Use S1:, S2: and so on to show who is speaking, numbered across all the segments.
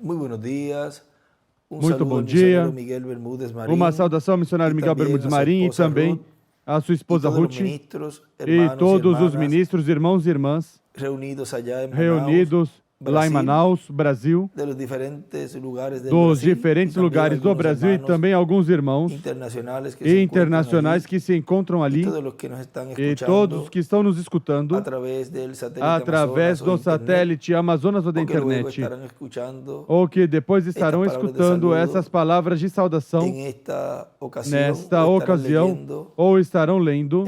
S1: Muy buenos días.
S2: Muito bom dia. Uma saudação ao missionário Miguel Bermudes Marim e também à sua esposa Ruth e todos os ministros, irmãos e irmãs reunidos lá em Manaus, Brasil, dos diferentes lugares do Brasil e também alguns irmãos internacionais que se encontram ali e todos que estão nos escutando através do satélite Amazonas ou da internet ou que depois estarão escutando essas palavras de saudação nesta ocasião ou estarão lendo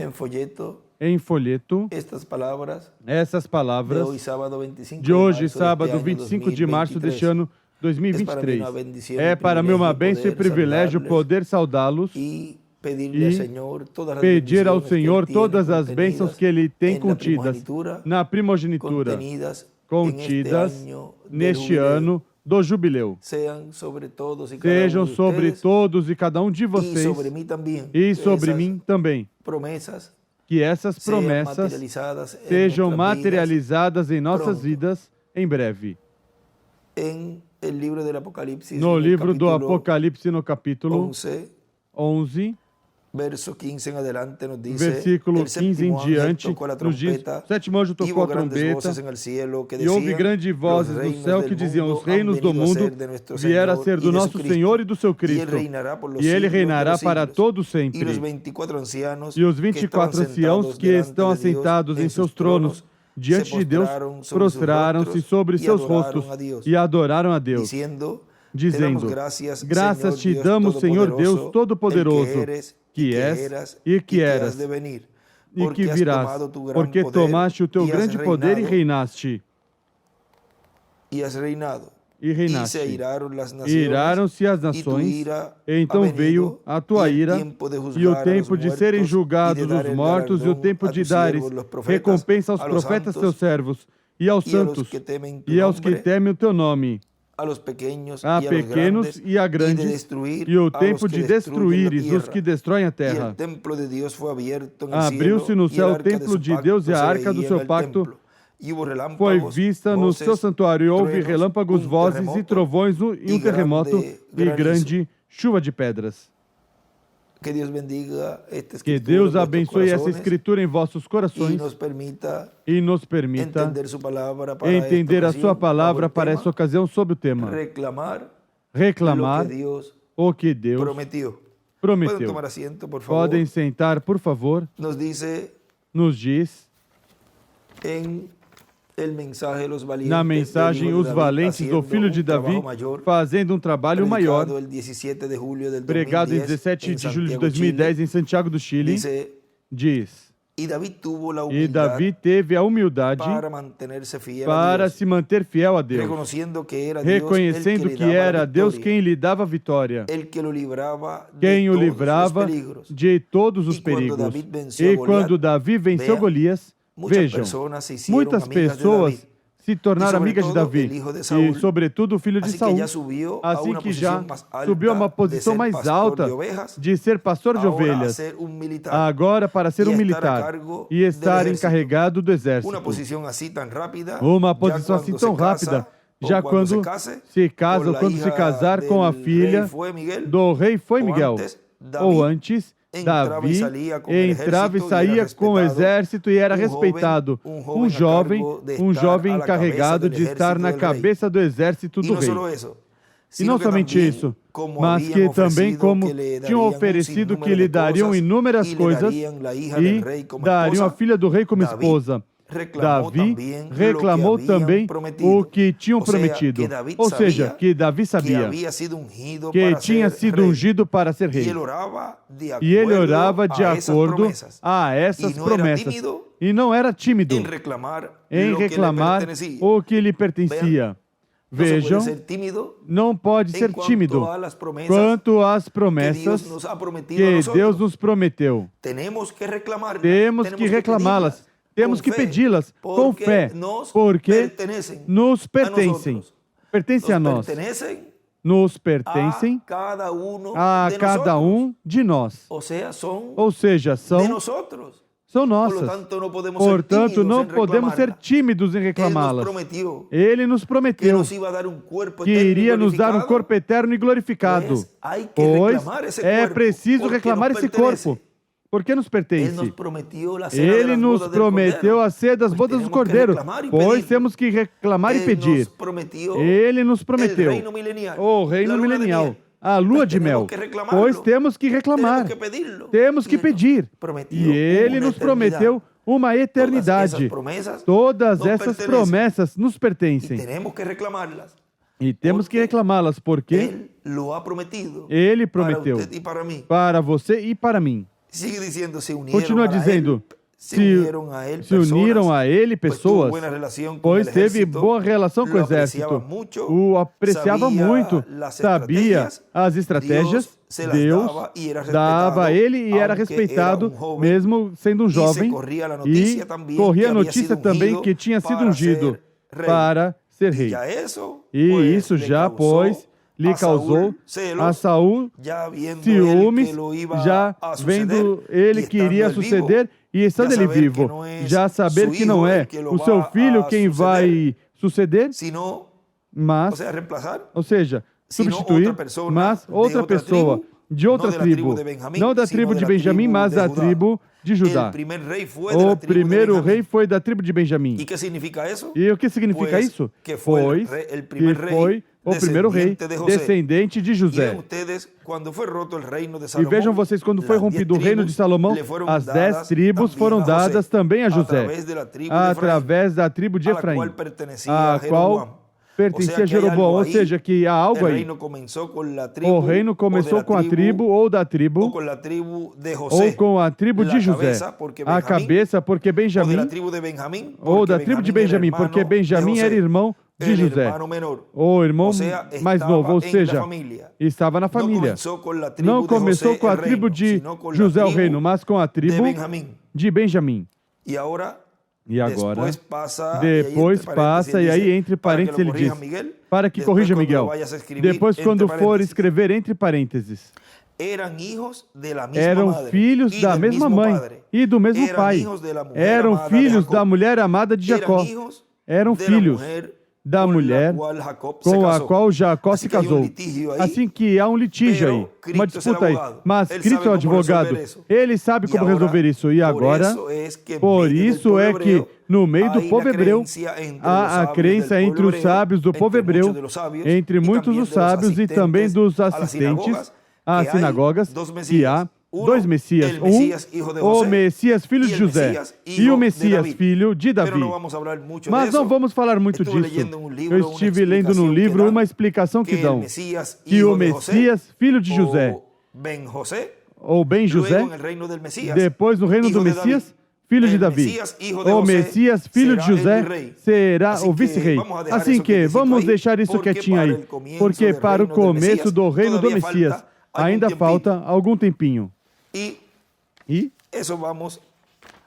S2: em folheto essas palavras de hoje, sábado 25 de março deste ano 2023. É para mim uma bênção e privilégio poder saudá-los e pedir ao Senhor todas as bênçãos que Ele tem contidas na primogenitura, contidas neste ano do jubileu. Sejam sobre todos e cada um de vocês e sobre mim também. Que essas promessas sejam materializadas em nossas vidas em breve. No livro do Apocalipse, no capítulo 11, versículo 15 em diante, nos diz: o sétimo anjo tocou a trombeta e houve grandes vozes no céu que diziam: os reinos do mundo vieram a ser do nosso Senhor e do seu Cristo, e Ele reinará para todo sempre. E os 24 anciãos que estão assentados em seus tronos diante de Deus prostraram-se sobre seus rostos e adoraram a Deus, dizendo: graças te damos, Senhor Deus Todo-Poderoso, que és e que eras e que virás, porque tomaste o teu grande poder e reinaste. E iraram-se as nações, e então veio a tua ira, e o tempo de serem julgados os mortos, e o tempo de dares recompensa aos profetas teus servos, e aos santos, e aos que temem o teu nome, a pequenos e a grandes, e o tempo de destruíres os que destroem a terra. Abriu-se no céu o templo de Deus e a arca do seu pacto foi vista no seu santuário, e houve relâmpagos, vozes e trovões e um terremoto e grande chuva de pedras. Que Deus abençoe essa escritura em vossos corações e nos permita entender a sua palavra para essa ocasião sobre o tema reclamar o que Deus prometeu. Podem sentar, por favor. Nos diz na mensagem Os Valentes do Filho de Davi, fazendo um trabalho maior, pregado em 17 de julho de 2010 em Santiago do Chile, diz: e Davi teve a humildade para se manter fiel a Deus, reconhecendo que era Deus quem lhe dava a vitória, quem o livrava de todos os perigos. E quando Davi venceu Golias, vejam, muitas pessoas se tornaram amigas de Davi, e sobretudo o filho de Saul, assim que já subiu a uma posição mais alta de ser pastor de ovelhas, agora para ser um militar e estar encarregado do exército. Uma posição assim tão rápida, já quando se casa ou quando se casar com a filha do rei foi Miguel, ou antes, Davi entrava e saía com o exército e era respeitado. Um jovem encarregado de estar na cabeça do exército do rei. E não somente isso, mas que também como tinham oferecido que lhe dariam inúmeras coisas e dariam a filha do rei como esposa. Davi reclamou também o que tinham prometido, ou seja, que Davi sabia que tinha sido ungido para ser rei, e ele orava de acordo a essas promessas, e não era tímido em reclamar o que lhe pertencia. Vejam, não pode ser tímido quanto às promessas que Deus nos prometeu. Temos que reclamá-las. Temos que pedi-las com fé, porque nos pertencem. Pertencem a nós. Nos pertencem a cada um de nós. Ou seja, são são nossas. Portanto, não podemos ser tímidos em reclamá-las. Ele nos prometeu que iria nos dar um corpo eterno e glorificado. Pois é preciso reclamar esse corpo, porque nos pertence. Ele nos prometeu a ceia das bodas do Cordeiro, pois temos que reclamar e pedir. Ele nos prometeu o reino milenial, a lua de mel, pois temos que reclamar, temos que pedir. E Ele nos prometeu uma eternidade. Todas essas promessas nos pertencem. E temos que reclamá-las, porque Ele prometeu para você e para mim. Continua dizendo, se uniram a ele pessoas, pois teve boa relação com o exército, o apreciava muito, sabia as estratégias, Deus dava a ele e era respeitado, mesmo sendo um jovem, e corria a notícia também que tinha sido ungido para ser rei. E isso já, pois, lhe causou a Saul ciúmes, já vendo ele que iria suceder e estando ele vivo, já saber que não é o seu filho quem vai suceder, mas, ou seja, substituir, mas outra pessoa de outra tribo, não da tribo de Benjamim, mas da tribo de Judá. O primeiro rei foi da tribo de Benjamim. E o que significa isso? Pois que foi o primeiro rei, descendente de José. E vejam vocês, quando foi rompido o reino de Salomão, as 10 tribos foram dadas também a José, através da tribo de Efraim, a qual pertencia a Jeroboão, ou seja, que há algo aí. O reino começou com a tribo ou da tribo, ou com a tribo de José, a cabeça, porque Benjamim, ou da tribo de Benjamim, porque Benjamim era irmão de José, o irmão mais novo, ou seja, estava na família. Não começou com a tribo de José o reino, mas com a tribo de Benjamim. E agora, depois passa, e aí entre parênteses ele diz, para que corrija Miguel, depois quando for escrever entre parênteses, eram filhos da mesma mãe e do mesmo pai, eram filhos da mulher amada de Jacó, eram filhos da mulher com a qual Jacó se casou. Assim que há um litígio aí, uma disputa aí. Mas Cristo é o advogado, ele sabe como resolver isso. E agora, por isso é que no meio do povo hebreu, há a crença entre os sábios do povo hebreu, entre muitos dos sábios e também dos assistentes às sinagogas, que há dois Messias, o Messias filho de José e o Messias filho de Davi. Mas não vamos falar muito disso. Eu estive lendo num livro uma explicação que dão que o Messias filho de José, ou Ben José, depois no reino do Messias filho de Davi, o Messias filho de José será o vice-rei. Assim que vamos deixar isso quietinho aí, porque para o começo do reino do Messias ainda falta algum tempinho. E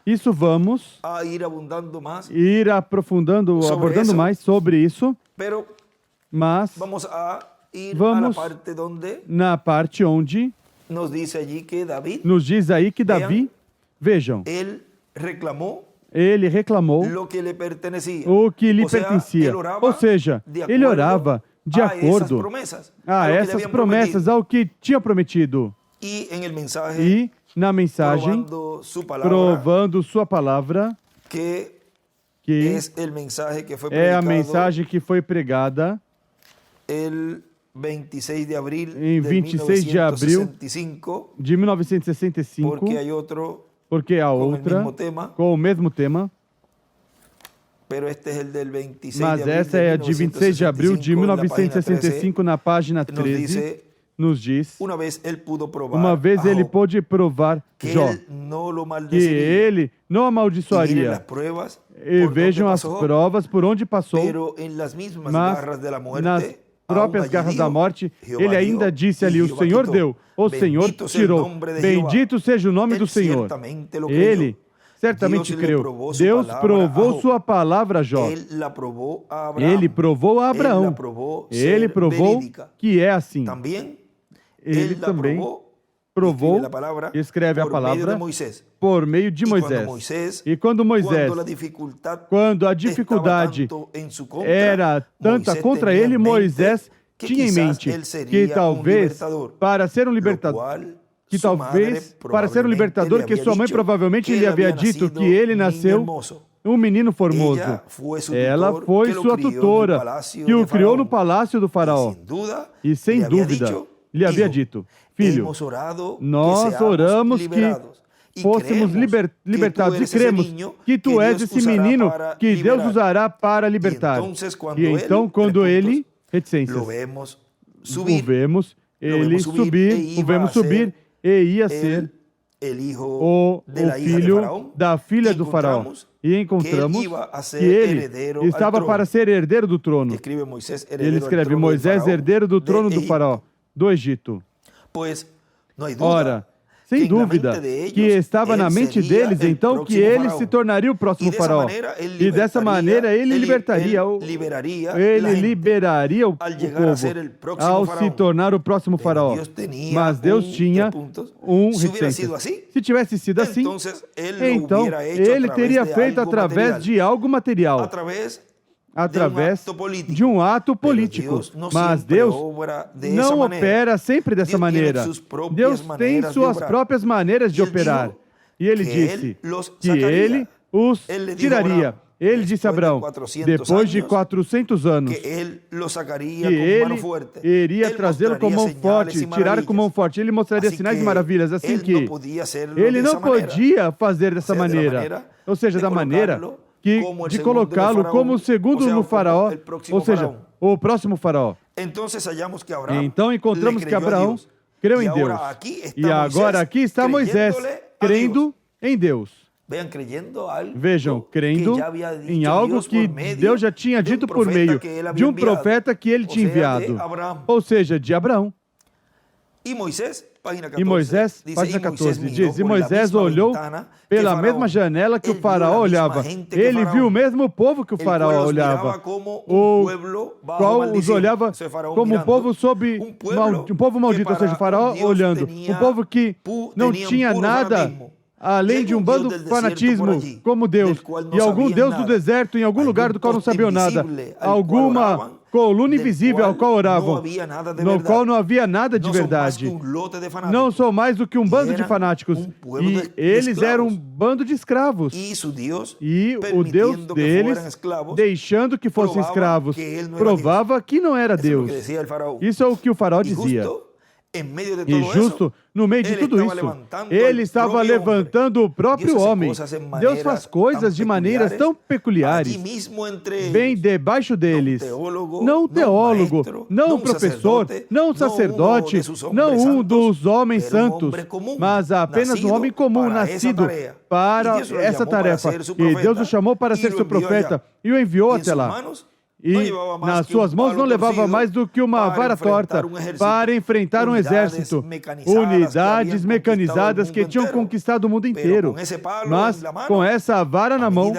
S2: isso vamos ir aprofundando, abordando mais sobre isso, mas vamos na parte onde nos diz aí que Davi, vejam, ele reclamou o que lhe pertencia, ou seja, ele orava de acordo a essas promessas, ao que tinha prometido. E na mensagem, provando sua palavra, que é a mensagem que foi pregada em 26 de abril de 1965, porque há outra com o mesmo tema, mas essa é a de 26 de abril de 1965, na página 13, nos diz, uma vez ele pôde provar Jó, que ele não amaldiçoaria. E vejam as provas por onde passou, mas nas próprias garras da morte, ele ainda disse ali, o Senhor deu, o Senhor tirou, bendito seja o nome do Senhor. Ele certamente creu. Deus provou sua palavra a Jó. Ele provou a Abraão. Ele provou que é assim. Ele também provou e escreve a palavra por meio de Moisés. E quando a dificuldade era tanta contra ele, Moisés tinha em mente que talvez para ser um libertador, que sua mãe provavelmente lhe havia dito que ele nasceu um menino formoso. Ela foi sua tutora, que o criou no palácio do faraó. E sem dúvida, lhe havia dito: filho, nós oramos que fôssemos libertados e cremos que tu és esse menino que Deus usará para libertar. E então, quando ele, reticências, o vemos subir e ia ser o filho da filha do faraó. E encontramos que ele estava para ser herdeiro do trono. Ele escreve Moisés, herdeiro do trono do faraó, do Egito. Ora, sem dúvida, que estava na mente deles, então, que ele se tornaria o próximo faraó. E dessa maneira, ele liberaria o povo ao se tornar o próximo faraó. Mas Deus tinha reticência. Se tivesse sido assim, então, ele teria feito através de algo material, através de um ato político. Mas Deus não opera sempre dessa maneira. Deus tem suas próprias maneiras de operar. E ele disse que ele os tiraria. Ele disse a Abraão, depois de 400 anos, que ele iria trazê-lo com mão forte, tirar com mão forte. Ele mostraria sinais e maravilhas, assim que ele não podia fazer dessa maneira, ou seja, da maneira de colocá-lo como o segundo no faraó, ou seja, o próximo faraó. Então encontramos que Abraão creu em Deus. E agora aqui está Moisés crendo em Deus. Vejam, crendo em algo que Deus já tinha dito por meio de um profeta que ele tinha enviado, ou seja, de Abraão. E Moisés, página 14, diz, e Moisés olhou pela mesma janela que o faraó olhava. Ele viu o mesmo povo que o faraó olhava, o qual os olhava como um povo um povo maldito, ou seja, o faraó olhando, um povo que não tinha nada além de um bando de fanatismo como Deus, e algum Deus do deserto, em algum lugar do qual não sabiam nada, alguma coluna invisível ao qual oravam, no qual não havia nada de verdade. Não são mais do que um bando de fanáticos. E eles eram um bando de escravos. E o Deus deles, deixando que fossem escravos, provava que não era Deus. Isso é o que o faraó dizia. E justo no meio de tudo isso, ele estava levantando o próprio homem. Deus faz coisas de maneiras tão peculiares. Bem debaixo deles, não um teólogo, não um professor, não um sacerdote, não um dos homens santos, mas apenas um homem comum, nascido para essa tarefa. E Deus o chamou para ser seu profeta e o enviou até lá. E nas suas mãos não levava mais do que uma vara torta para enfrentar um exército, unidades mecanizadas que tinham conquistado o mundo inteiro. Mas com essa vara na mão,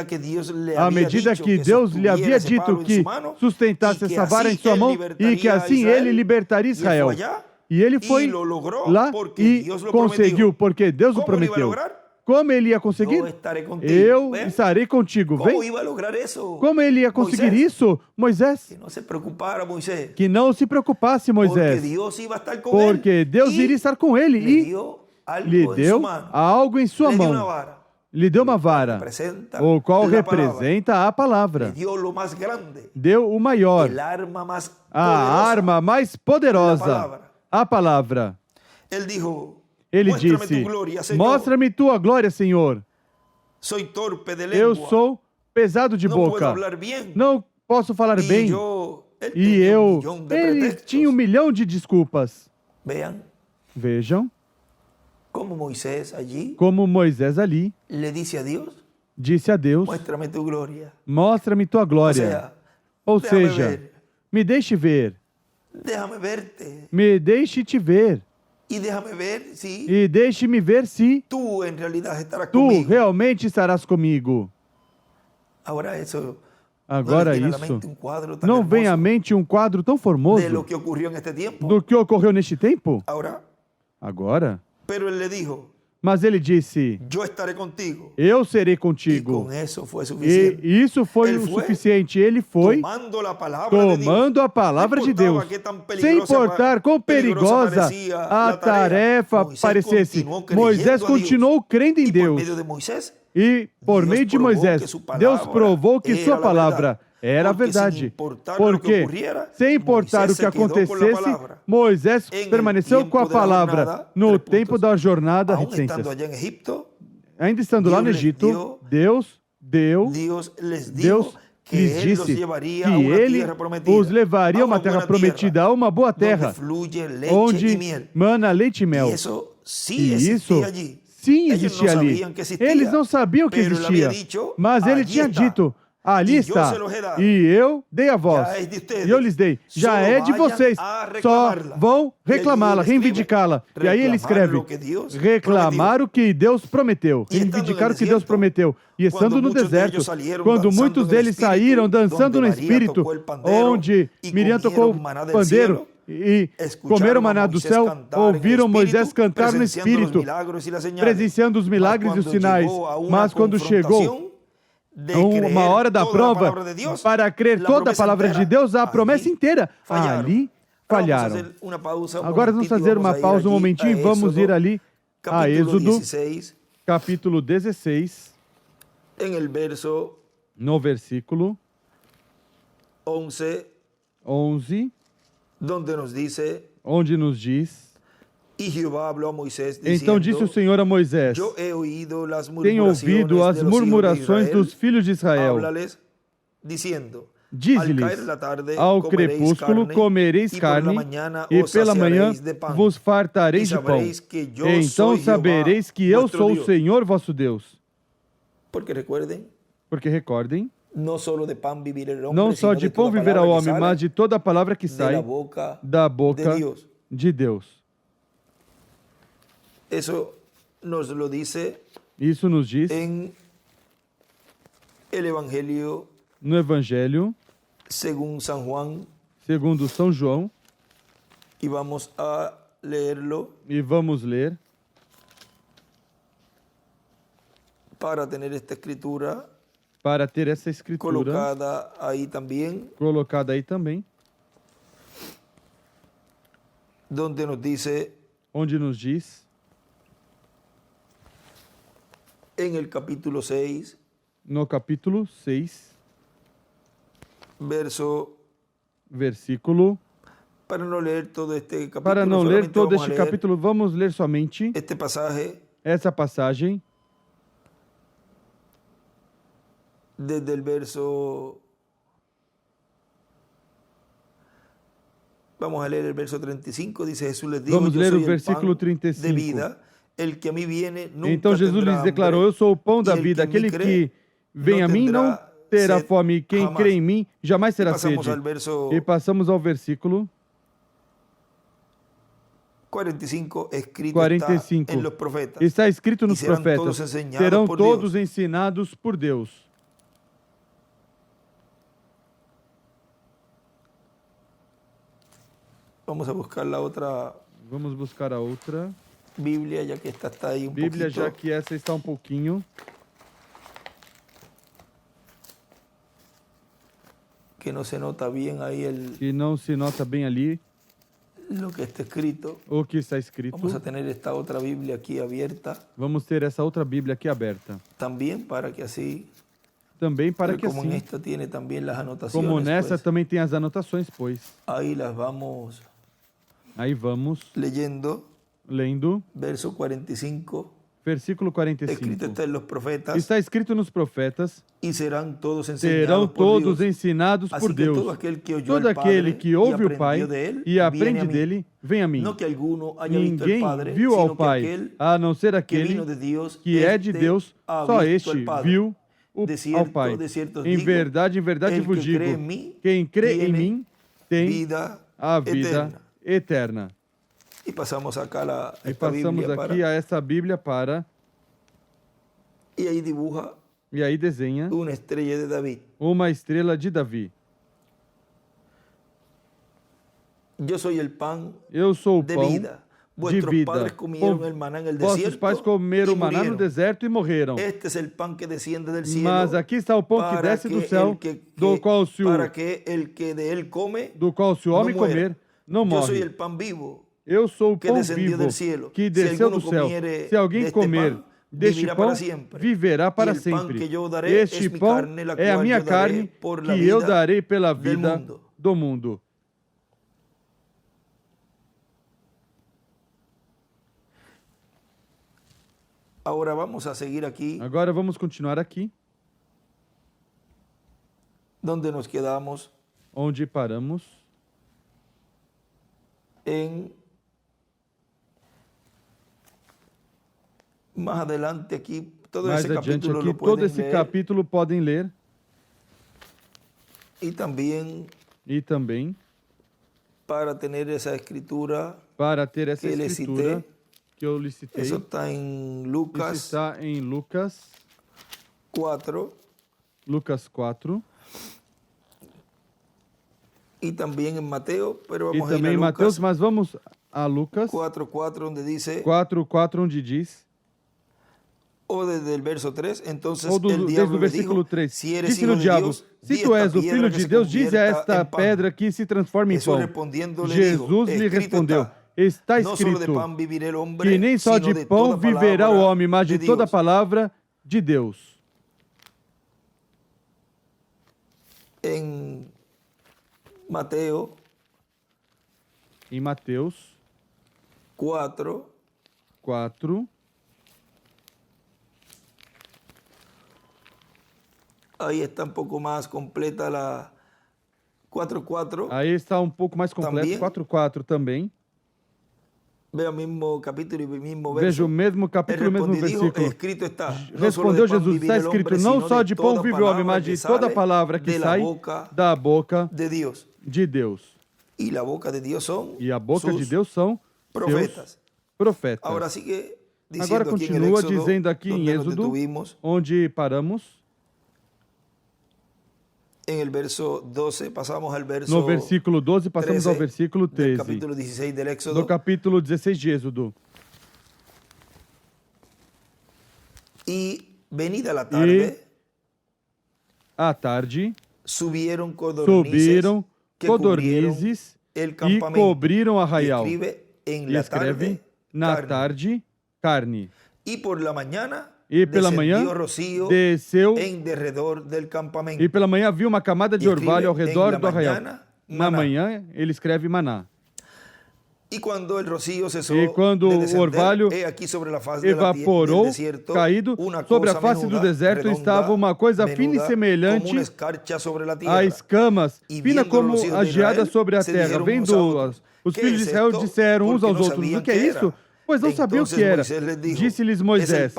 S2: à medida que Deus lhe havia dito que sustentasse essa vara em sua mão e que assim ele libertaria Israel. E ele foi lá e conseguiu, porque Deus o prometeu. Como ele ia conseguir? Eu estarei contigo. Vem. Como ele ia conseguir isso, Moisés? Que não se preocupasse, Moisés. Porque Deus iria estar com ele e lhe deu algo em sua mão. Lhe deu uma vara, o qual representa a palavra. Deu o maior, a arma mais poderosa, a palavra. Ele disse, mostra-me tua glória, Senhor. Eu sou pesado de boca. Não posso falar bem. E ele tinha 1 milhão de desculpas. Vejam como Moisés ali disse a Deus, mostra-me tua glória. Ou seja, me deixe ver. Me deixe te ver. E deixe-me ver se tu realmente estarás comigo. Agora isso não vem à mente um quadro tão formoso do que ocorreu neste tempo? Agora, Mas ele disse, eu serei contigo. E isso foi o suficiente. Ele foi tomando a palavra de Deus, sem importar quão perigosa a tarefa parecesse. Moisés continuou crendo em Deus. E por meio de Moisés, Deus provou que sua palavra era a verdade. Porque, sem importar o que acontecesse, Moisés permaneceu com a palavra no tempo da jornada. Ainda estando lá no Egito, Deus lhes disse que ele os levaria a uma terra prometida, a uma boa terra, onde mana leite e mel. E isso sim existia ali. Eles não sabiam que existia, mas ele tinha dito, ali está, e eu dei a voz, e eu lhes dei. Já é de vocês, só vão reclamá-la, reivindicá-la. E aí ele escreve, reclamar o que Deus prometeu, reivindicar o que Deus prometeu. E estando no deserto, quando muitos deles saíram dançando no Espírito, onde Miriam tocou o pandeiro, e comeram maná do céu, ouviram Moisés cantar no Espírito, presenciando os milagres e os sinais. Mas quando chegou uma hora da prova, para crer toda a palavra de Deus, a promessa inteira, ali falharam. Agora vamos fazer uma pausa um momentinho e vamos ir ali a Êxodo, capítulo 16, no versículo 11, onde nos diz, então disse o Senhor a Moisés, tenho ouvido as murmurações dos filhos de Israel. Dize-lhes, ao crepúsculo comereis carne, e pela manhã vos fartareis de pão. E então sabereis que eu sou o Senhor vosso Deus. Porque recordem, não só de pão viverá o homem, mas de toda a palavra que sai da boca de Deus. Isso nos diz no Evangelho segundo São João. E vamos ler para ter essa escritura colocada aí também, onde nos diz no capítulo 6, versículo, para não ler todo este capítulo, vamos ler somente essa passagem, desde o verso, vamos ler o verso 35, diz Jesus lhes dijo, vamos ler o versículo 35. Então Jesus lhes declarou, eu sou o pão da vida, aquele que vem a mim não terá fome, e quem crê em mim jamais terá sede. E passamos ao versículo 45, está escrito nos profetas, serão todos ensinados por Deus. Vamos buscar a outra Bíblia, já que esta está aí já que essa está um pouquinho. Que não se nota bem aí que não se nota bem ali o que está escrito. Vamos a ter esta outra Bíblia aqui aberta. Vamos ter essa outra Bíblia aqui aberta. Também para que assim, como nessa também tem as anotações, pois. Aí vamos lendo versículo 45. Está escrito nos profetas, e serão todos ensinados por Deus. Todo aquele que ouve o Pai e aprende dele, vem a mim. Ninguém viu ao Pai, a não ser aquele que é de Deus, só este viu ao Pai. Em verdade vos digo, quem crê em mim tem a vida eterna. E passamos aqui a essa Bíblia para... E aí desenha uma estrela de Davi. Eu sou o pão de vida. Vossos pais comeram maná no deserto e morreram. Mas aqui está o pão que desce do céu, do qual se o homem comer, não morre. Eu sou o pão vivo que desceu do céu. Se alguém comer deste pão, viverá para sempre. Este pão é a minha carne que eu darei pela vida do mundo. Agora vamos continuar aqui. Onde paramos?
S1: Mais adelante aqui,
S2: mais adiante aqui, todo esse capítulo podem ler.
S1: E também para ter essa escritura
S2: que eu lhe citei.
S1: Isso está em Lucas.
S2: Isso está em Lucas
S1: 4.
S2: Lucas 4.
S1: E também em Mateus,
S2: mas vamos a Lucas
S1: 4:4, onde diz
S2: 4:4, onde diz.
S1: Ou desde o verso 3, então
S2: desde o versículo 3. Disse-lhe o diabo: se tu és o filho de Deus, dize a esta pedra que se transforme em pão. Jesus lhe respondeu: está escrito que nem só de pão viverá o homem, mas de toda a palavra de Deus.
S1: Em Mateus 4. Aí está um pouco mais completa a 4:4.
S2: Aí está um pouco mais completo, 4:4 também.
S1: Veja o mesmo capítulo e o mesmo verso.
S2: Veja o mesmo capítulo e o mesmo versículo.
S1: Respondeu
S2: Jesus: está escrito, não só de pão vive o homem, mas de toda palavra que sai da boca de Deus.
S1: E a boca de Deus
S2: são
S1: profetas.
S2: Agora continua dizendo aqui em Êxodo, onde paramos. No versículo 12, passamos ao versículo 13. Do capítulo 16 de Êxodo.
S1: E venida
S2: à tarde,
S1: subiram
S2: codornizes e cobriram o arraial. E escreve, na tarde, carne.
S1: E por la mañana,
S2: e pela manhã desceu, e pela manhã havia uma camada de orvalho ao redor do arraial. Na manhã ele escreve maná.
S1: E quando
S2: o orvalho evaporou, caído, sobre a face do deserto estava uma coisa fina e semelhante a escamas, fina como a geada sobre a terra. Vendo os filhos de Israel disseram uns aos outros: o que é isso? Pois não sabiam o que era. Disse-lhes Moisés: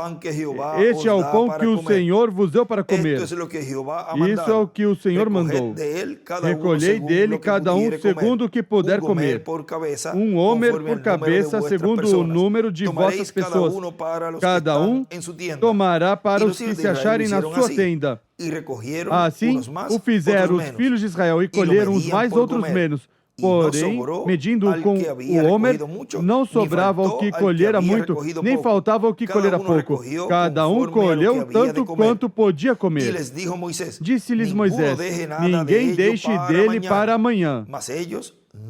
S2: este é o pão que o Senhor vos deu para comer. Isso é o que o Senhor mandou. Recolhei dele cada um segundo o que puder comer. Um homer por cabeça, segundo o número de vossas pessoas. Cada um tomará para os que se acharem na sua tenda. Assim o fizeram os filhos de Israel e colheram uns mais, outros menos. Porém, medindo com o homer, não sobrava o que colhera muito, nem faltava o que colhera pouco. Cada um colheu tanto quanto podia comer. Disse-lhes Moisés: ninguém deixe dele para amanhã.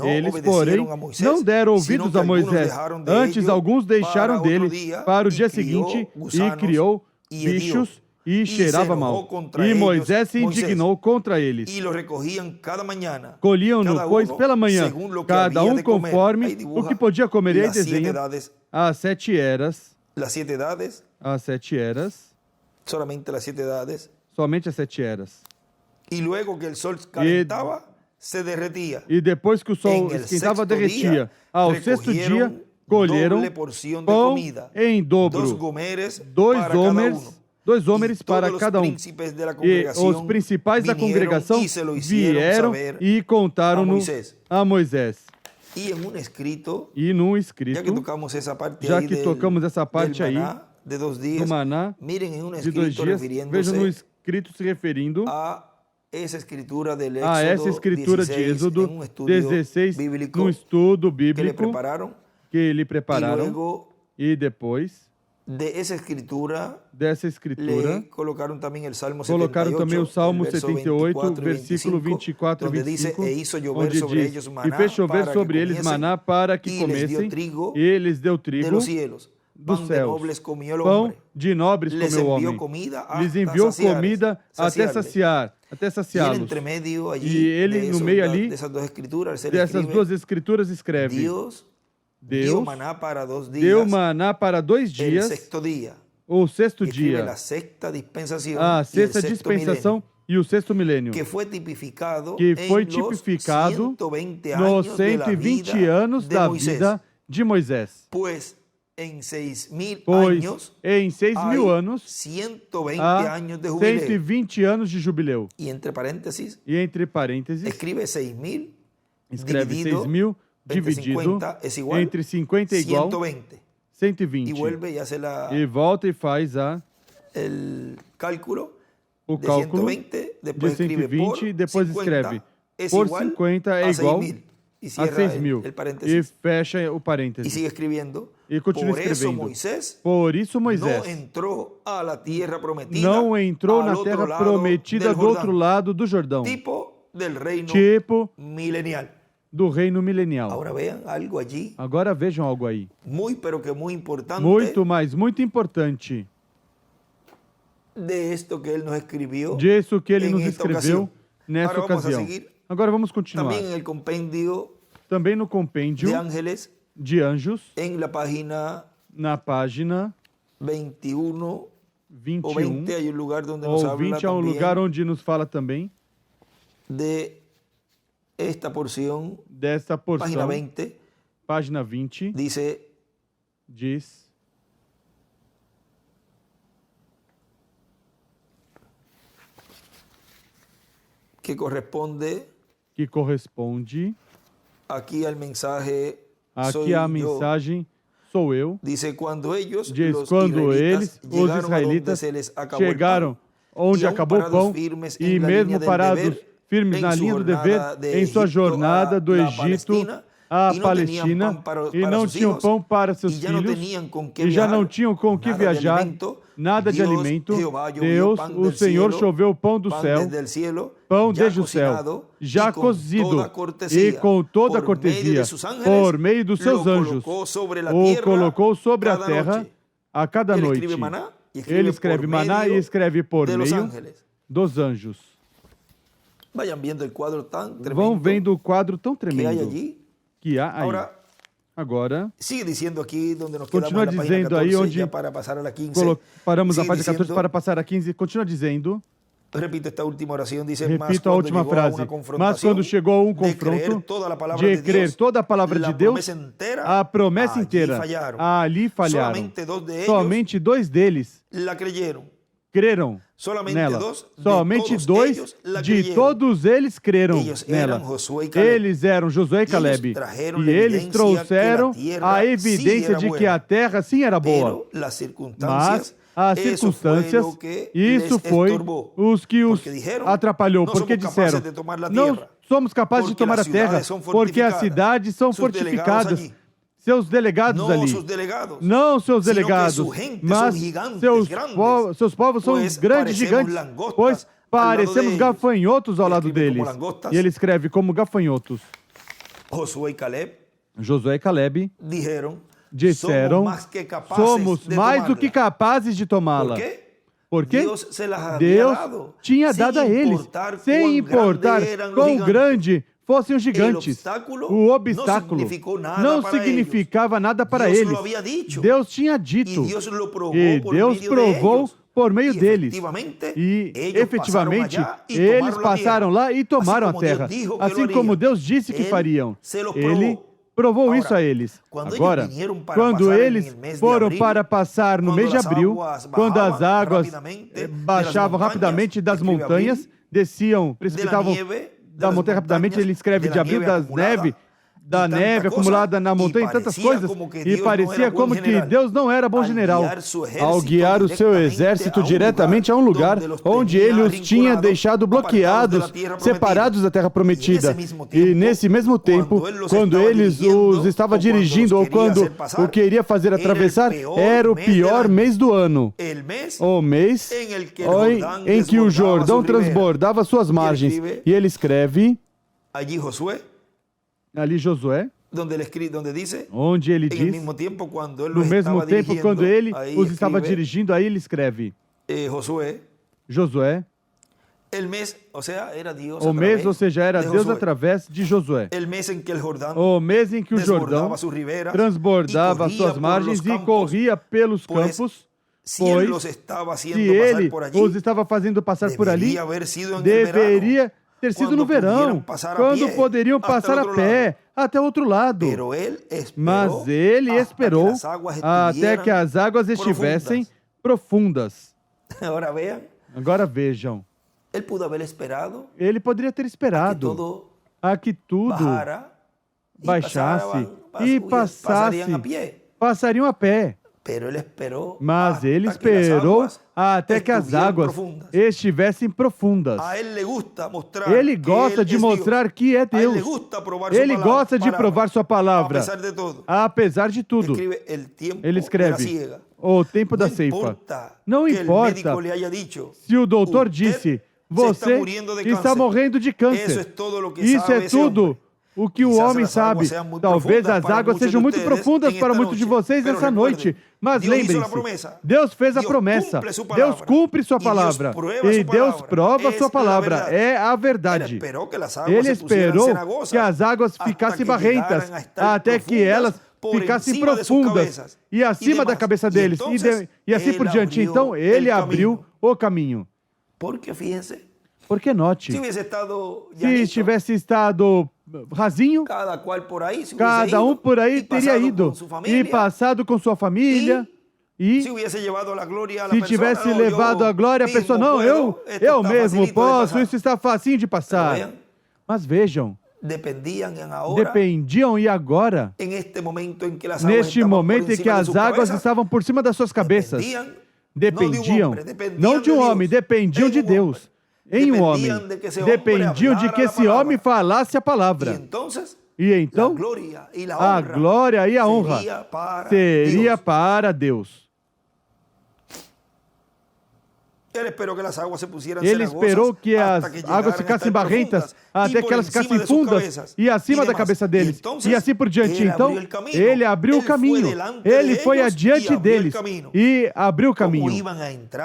S2: Eles, porém, não deram ouvidos a Moisés. Antes, alguns deixaram dele para o dia seguinte e criou bichos e cheirava mal. E Moisés se indignou contra eles. Colhiam-no, pois, pela manhã, cada um conforme o que podia comer. E aí desenha as 7 eras. As 7 eras. Somente as 7 eras. E depois que o sol esquentava, derretia. Ao 6º dia, colheram pão em dobro. 2 homens para cada um. E os principais da congregação vieram e contaram-no a Moisés. E num escrito, já que tocamos essa parte aí, do maná de 2 dias, vejam no escrito se referindo a essa escritura de Êxodo 16, num estudo bíblico que lhe prepararam. E depois
S1: dessa escritura, colocaram também o Salmo
S2: 78, versículo 24 e 25, onde diz: E fez chover sobre eles maná para que comessem, e lhes deu trigo dos céus. Pão de nobres comeu o homem. Lhes enviou comida até saciá-los. E ele, no meio ali, dessas duas escrituras, escreve: Deus deu maná para 2 dias, o sexto dia, a sexta dispensação e o sexto milênio, que foi tipificado nos 120 anos da vida de Moisés. Pois em 6.000 anos, 120 anos de jubileu. E entre parênteses, escreve 6.000 dividido entre 50 é igual 120. E volta e faz o cálculo de 120 e depois escreve por 50 é igual a 6.000. E fecha o parênteses. E continua escrevendo. Por isso Moisés não entrou na terra prometida do outro lado do Jordão. Tipo do reino milenial. Agora vejam algo aí. Muito importante. Disso que ele nos escreveu nessa ocasião. Agora vamos continuar. Também no compêndio de anjos, na página 21 ou 20, é um lugar onde nos fala também desta porção, página 20, diz: que corresponde aqui a mensagem sou eu. Diz quando eles, os israelitas, chegaram onde acabou o pão e mesmo parados firmes na linha do dever, em sua jornada do Egito à Palestina, e não tinham pão para seus filhos, e já não tinham com que viajar, nada de alimento. Deus, o Senhor, choveu pão do céu, pão desde o céu, já cozido, e com toda a cortesia, por meio dos seus anjos, o colocou sobre a terra a cada noite. Ele escreve maná e escreve por meio dos anjos. Vão vendo o quadro tão tremendo que há aí. Agora, continua dizendo aí onde paramos a página 14 para passar a 15. Continua dizendo. Repito a última frase. Mas quando chegou a um confronto de crer toda a palavra de Deus, a promessa inteira, ali falharam. Somente 2 deles creram nela. Somente 2 de todos eles creram nela. Eles eram Josué e Caleb. E eles trouxeram a evidência de que a terra sim era boa. Mas as circunstâncias, isso foi os que os atrapalhou. Porque disseram, não somos capazes de tomar a terra, porque as cidades são fortificadas. Seus delegados ali, não seus delegados, mas seus povos são grandes gigantes, pois parecemos gafanhotos ao lado deles. E ele escreve como gafanhotos. Josué e Caleb disseram, somos mais do que capazes de tomá-la. Porque Deus tinha dado a eles, sem importar quão grande fossem os gigantes. O obstáculo não significava nada para eles. Deus tinha dito. E Deus provou por meio deles. E, efetivamente, eles passaram lá e tomaram a terra. Assim como Deus disse que fariam. Ele provou isso a eles. Agora, quando eles foram para passar no mês de abril, quando as águas baixavam rapidamente das montanhas, desciam, precipitavam da montanha rapidamente, ele escreve de abril, das neves, da neve acumulada na montanha, e tantas coisas, e parecia como que Deus não era bom general ao guiar o seu exército diretamente a um lugar onde ele os tinha deixado bloqueados, separados da terra prometida. E nesse mesmo tempo, quando eles os estava dirigindo ou quando o queria fazer atravessar, era o pior mês do ano, o mês em que o Jordão transbordava suas margens. E ele escreve ali Josué, onde ele diz, no mesmo tempo, quando ele os estava dirigindo, aí ele escreve, Josué, o mês, ou seja, era Deus através de Josué. O mês em que o Jordão transbordava suas margens e corria pelos campos, pois se ele os estava fazendo passar por ali, deveria ter sido no verão, quando poderiam passar a pé até outro lado. Mas ele esperou até que as águas estivessem profundas. Agora vejam. Ele poderia ter esperado a que tudo baixasse e passariam a pé. Mas ele esperou até que as águas estivessem profundas. Ele gosta de mostrar que é Deus. Ele gosta de provar sua palavra, apesar de tudo. Ele escreve, o tempo da ceifa. Não importa se o doutor disse, você está morrendo de câncer. Isso é tudo o que o homem sabe. Talvez as águas sejam muito profundas para muitos de vocês essa noite. Mas lembrem-se, Deus fez a promessa. Deus cumpre sua palavra. E Deus prova sua palavra. É a verdade. Ele esperou que as águas ficassem barrentas, até que elas ficassem profundas e acima da cabeça deles. E assim por diante. Então, ele abriu o caminho. Porque note, se estivesse estado rasinho, cada um por aí teria ido e passado com sua família. E se tivesse levado a glória, a pessoa, não, eu mesmo posso, isso está facinho de passar. Mas vejam, dependiam e agora, neste momento em que as águas estavam por cima das suas cabeças, dependiam, não de um homem, dependiam de Deus. Em um homem, dependiam de que esse homem falasse a palavra. E então, a glória e a honra seria para Deus. Ele esperou que as águas ficassem barrentas, até que elas ficassem fundas e acima da cabeça deles. E assim por diante. Então, ele abriu o caminho. Ele foi adiante deles e abriu o caminho.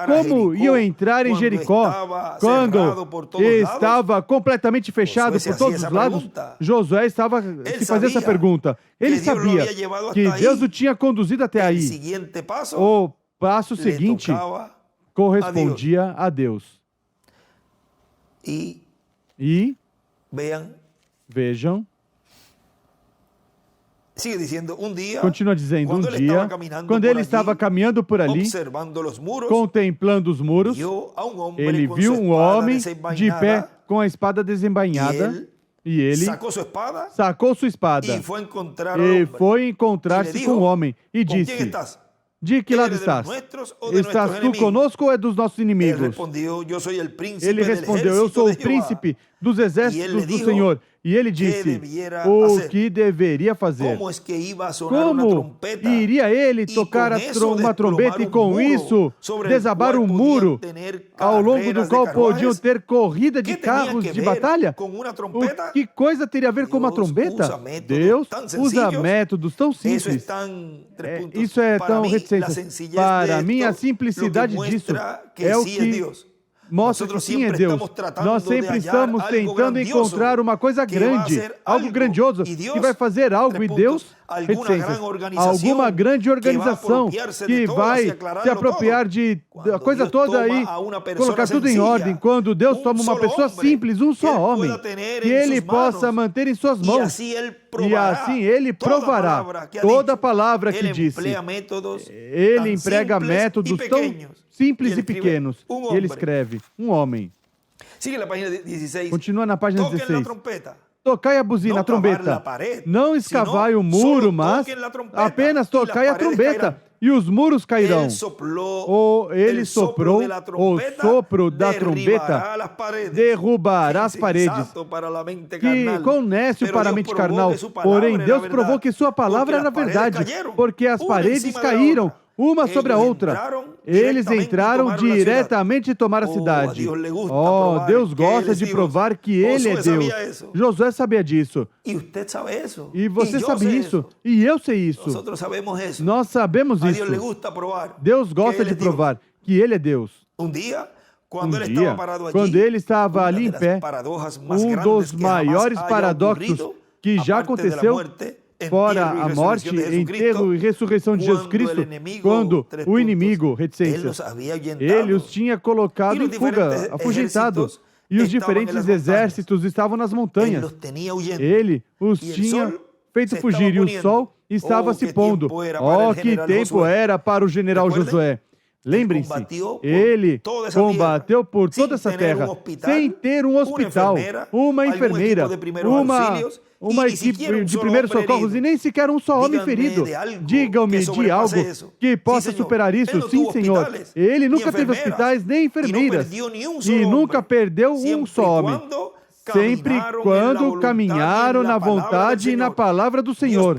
S2: Como iam entrar em Jericó quando estava completamente fechado por todos os lados? Josué estava se fazendo essa pergunta. Ele sabia que Deus o tinha conduzido até aí. O passo seguinte correspondia a Deus. E vejam, continua dizendo, um dia, quando ele estava caminhando por ali, contemplando os muros, ele viu um homem de pé com a espada desembainhada, e ele sacou sua espada e foi encontrar-se com o homem e disse, de que lado estás? Estás tu conosco ou é dos nossos inimigos? Ele respondeu, eu sou o príncipe dos exércitos do Senhor. E ele disse, o que deveria fazer? Como iria ele tocar uma trombeta e com isso desabar um muro ao longo do qual podiam ter corrida de carros de batalha? Que coisa teria a ver com uma trombeta? Deus usa métodos tão simples. Isso é tão reticência. Para mim, a simplicidade disso é o que mostra que sim é Deus. Nós sempre estamos tentando encontrar uma coisa grande, algo grandioso, que vai fazer algo, e Deus, alguma grande organização que vai se apropriar da coisa toda e colocar tudo em ordem, quando Deus toma uma pessoa simples, um só homem, que ele possa manter em suas mãos, e assim ele provará toda a palavra que disse. Ele emprega métodos tão simples e pequenos. E ele escreve, um homem. Continua na página 16. tocai a buzina, a trombeta. Não escavai o muro, mas apenas tocai a trombeta, e os muros cairão. Ou ele soprou, o sopro da trombeta derrubará as paredes. Que conhece para a mente carnal, porém Deus provou que sua palavra era verdade, porque as paredes caíram uma sobre a outra. Eles entraram diretamente e tomaram a cidade. Oh, Deus gosta de provar que Ele é Deus. Josué sabia disso. E você sabe isso. E eu sei isso. Nós sabemos isso. Deus gosta de provar que Ele é Deus. Um dia, quando ele estava ali em pé, um dos maiores paradoxos que já aconteceu, fora a morte, enterro e ressurreição de Jesus Cristo, quando o inimigo, reticências, ele os tinha colocado em fuga, afugentado, e os diferentes exércitos estavam nas montanhas. Ele os tinha feito fugir, e o sol estava se pondo. Oh, que tempo era para o general Josué! Lembrem-se, ele combateu por toda essa terra, sem ter um hospital, uma enfermeira, uma equipe de primeiros socorros e nem sequer um só homem ferido. Digam-me de algo que possa superar isso. Sim, Senhor. Ele nunca teve hospitais nem enfermeiras e nunca perdeu um só homem. Sempre quando caminharam na vontade e na palavra do Senhor,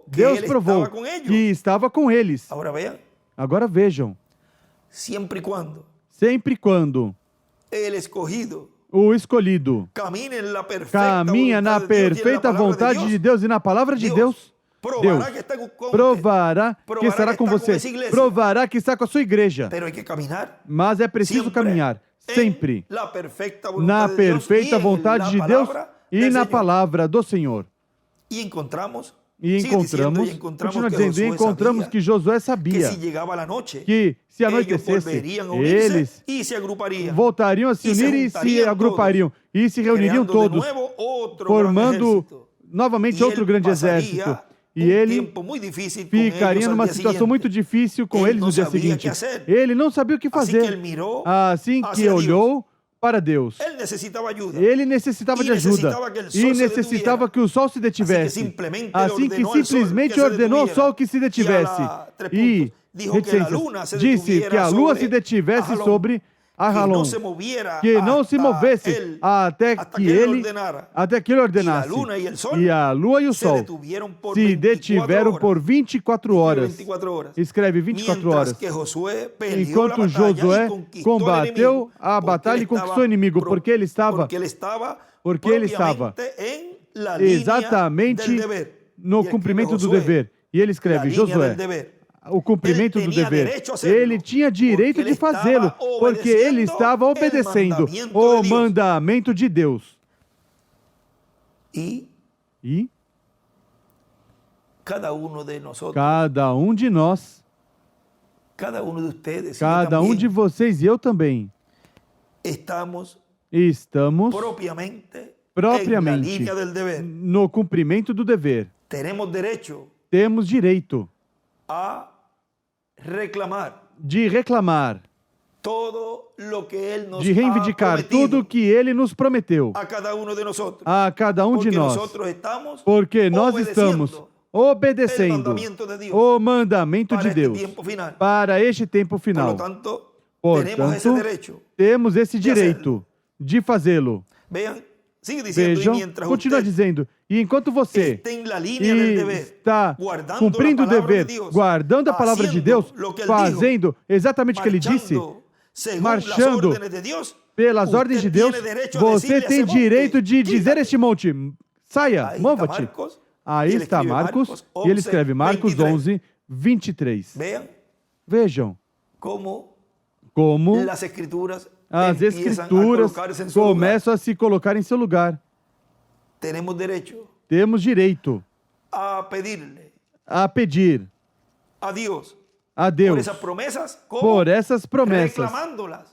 S2: Deus provou que estava com eles. Agora vejam. Sempre quando o escolhido caminha na perfeita vontade de Deus e na palavra de Deus, Deus provará que estará com você, provará que está com a sua igreja. Mas é preciso caminhar sempre na perfeita vontade de Deus e na palavra do Senhor. E encontramos, continua dizendo, e encontramos que Josué sabia que se anoitecesse, eles voltariam a se unir e se agrupariam e se reuniriam todos, formando novamente outro grande exército. E ele ficaria numa situação muito difícil com eles no dia seguinte. Ele não sabia o que fazer. Assim que olhou para Deus, ele necessitava de ajuda e necessitava que o sol se detivesse. Assim que simplesmente ordenou ao sol que se detivesse e disse que a lua se detivesse sobre Ajalon, que não se movesse até que ele ordenasse. E a lua e o sol se detiveram por 24 horas. Escreve 24 horas. Enquanto Josué combateu a batalha e conquistou o inimigo, porque ele estava exatamente no cumprimento do dever. E ele escreve, Josué, o cumprimento do dever. Ele tinha direito de fazê-lo, porque ele estava obedecendo o mandamento de Deus. E cada um de nós, cada um de vocês e eu também, estamos propriamente no cumprimento do dever. Temos direito de reclamar, de reivindicar tudo o que Ele nos prometeu a cada um de nós, porque nós estamos obedecendo o mandamento de Deus para este tempo final. Portanto, temos esse direito de fazê-lo. Vejam, continua dizendo, e enquanto você está cumprindo o dever, guardando a palavra de Deus, fazendo exatamente o que ele disse, marchando pelas ordens de Deus, você tem direito de dizer a este monte, saia, mova-te. Aí está Marcos, e ele escreve Marcos 11, 23. Vejam como as Escrituras começam a se colocar em seu lugar. Temos direito a pedir a Deus por essas promessas,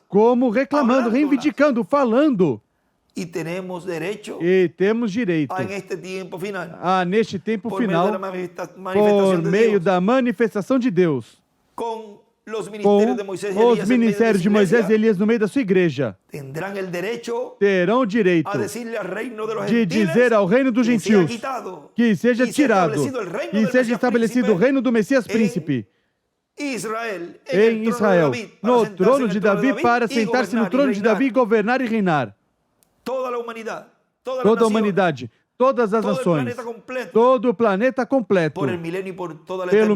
S2: como reclamando, reivindicando, falando. E temos direito neste tempo final, por meio da manifestação de Deus, os ministérios de Moisés e Elias no meio da sua igreja, terão o direito de dizer ao reino dos gentios que seja tirado e seja estabelecido o reino do Messias Príncipe em Israel, no trono de Davi, para sentar-se no trono de Davi, governar e reinar. Toda a humanidade, todas as nações, todo o planeta completo, pelo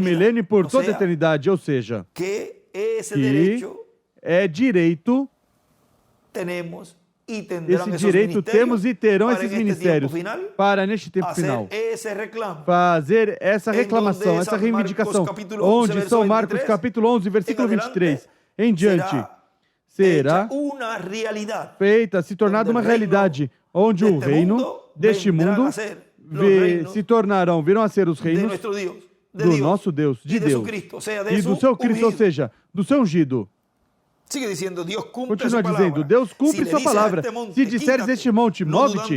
S2: milênio e por toda a eternidade. Ou seja, que é direito, esse direito temos e terão esses ministérios para, neste tempo final, fazer essa reclamação, essa reivindicação, onde São Marcos capítulo 11, versículo 23, em diante, será feita, se tornada uma realidade, onde o reino deste mundo virão a ser os reinos do nosso Deus, de Deus, e do seu Cristo, ou seja, do seu ungido. Continua dizendo, Deus cumpre sua palavra. Se disseres este monte, move-te,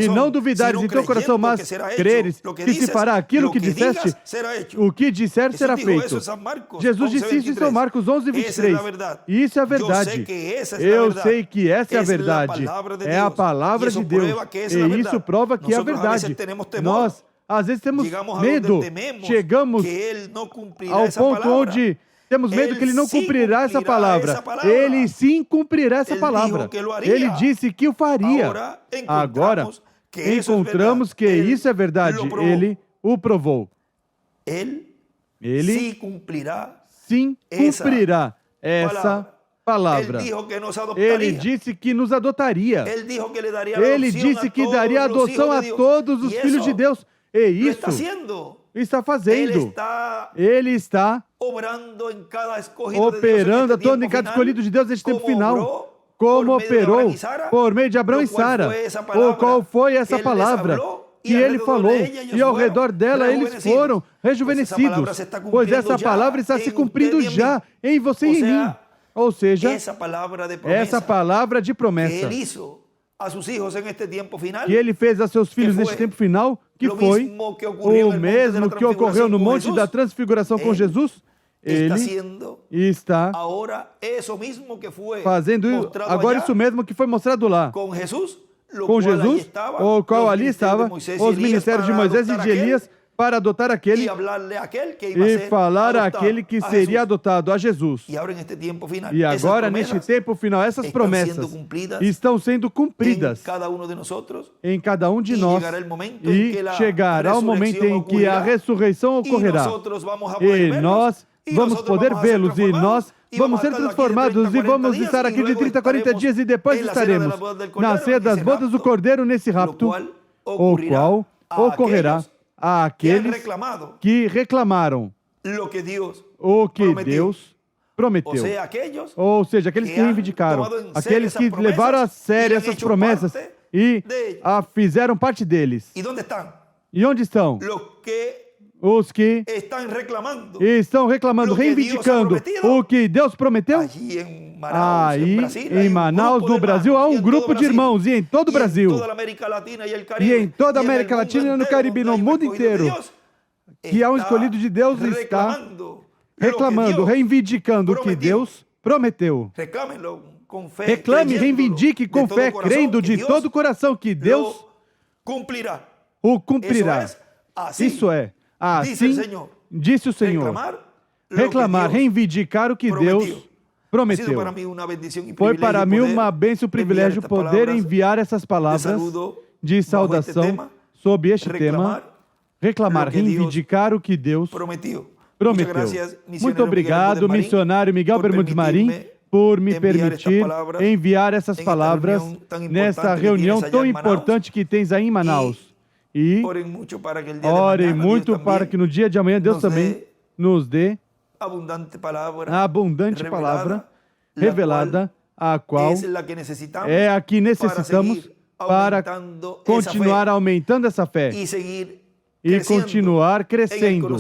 S2: e não duvidares em teu coração, mas creres que se fará aquilo que disseste, o que disser será feito. Jesus disse isso em São Marcos 11, 23. E isso é a verdade. Eu sei que essa é a verdade. É a palavra de Deus. E isso prova que é a verdade. Nós, às vezes, temos medo. Chegamos ao ponto onde temos medo que ele não cumprirá essa palavra. Ele sim cumprirá essa palavra. Ele disse que o faria. Agora, encontramos que isso é verdade. Ele o provou. Ele sim cumprirá essa palavra. Ele disse que nos adotaria. Ele disse que daria adoção a todos os filhos de Deus. E isso está fazendo. Ele está operando todo em cada escolhido de Deus neste tempo final, como operou por meio de Abraão e Sara. Ou qual foi essa palavra que ele falou, e ao redor dela eles foram rejuvenescidos, pois essa palavra está se cumprindo já em você e em mim. Ou seja, essa palavra de promessa que ele fez a seus filhos neste tempo final, que foi o mesmo que ocorreu no Monte da Transfiguração com Jesus. Ele está fazendo agora isso mesmo que foi mostrado lá. Com Jesus, o qual ali estava, os ministérios de Moisés e de Elias, para adotar aquele e falar àquele que seria adotado, a Jesus. E agora, neste tempo final, essas promessas estão sendo cumpridas em cada um de nós, e chegará o momento em que a ressurreição ocorrerá, e nós vamos poder vê-los, e nós vamos ser transformados, e vamos estar aqui de 30 a 40 dias, e depois estaremos na ceia das bodas do Cordeiro, nesse rapto, o qual ocorrerá àqueles que reclamaram o que Deus prometeu. Ou seja, aqueles que reivindicaram, aqueles que levaram a sério essas promessas e fizeram parte deles. E onde estão? Os que estão reclamando, reivindicando o que Deus prometeu. Aí, em Manaus, no Brasil, há um grupo de irmãos, e em todo o Brasil, e em toda a América Latina e no Caribe, no mundo inteiro, que há um escolhido de Deus está reclamando, reivindicando o que Deus prometeu. Reclame, reivindique com fé, crendo de todo o coração que Deus o cumprirá. Isso é, assim disse o Senhor. Reclamar, reivindicar o que Deus prometeu. Foi para mim uma bênção e um privilégio poder enviar essas palavras de saudação sob este tema. Reclamar, reivindicar o que Deus prometeu. Muito obrigado, missionário Miguel Bermudes Marim, por me permitir enviar essas palavras nessa reunião tão importante que tens aí em Manaus. E orem muito para que no dia de amanhã Deus também nos dê a abundante palavra revelada, a qual é a que necessitamos para continuar aumentando essa fé e continuar crescendo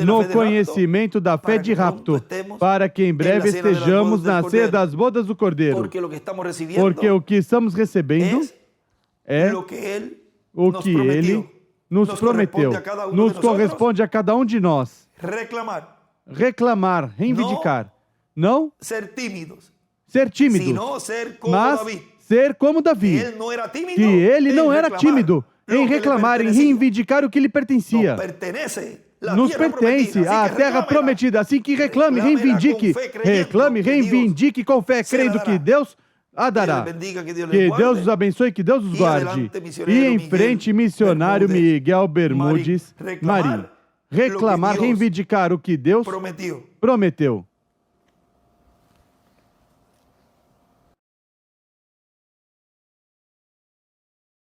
S2: no conhecimento da fé de rapto, para que em breve estejamos na ceia das bodas do Cordeiro, porque o que estamos recebendo é o que Ele nos prometeu, nos corresponde a cada um de nós. reclamar, reivindicar. Não
S1: ser tímidos,
S2: ser tímido,
S1: sino ser como
S2: mas
S1: David.
S2: ser como Davi.
S1: Que
S2: ele não era tímido em reclamar, em reivindicar o que lhe pertencia. Nos pertence a terra prometida. Assim que reclame, reivindique. Reclame, reivindique com fé, crendo que Deus a dará. Que Deus os abençoe, que Deus os guarde. E em frente, missionário Miguel Bermudes Marim. Reclamar, reivindicar o que Deus prometeu.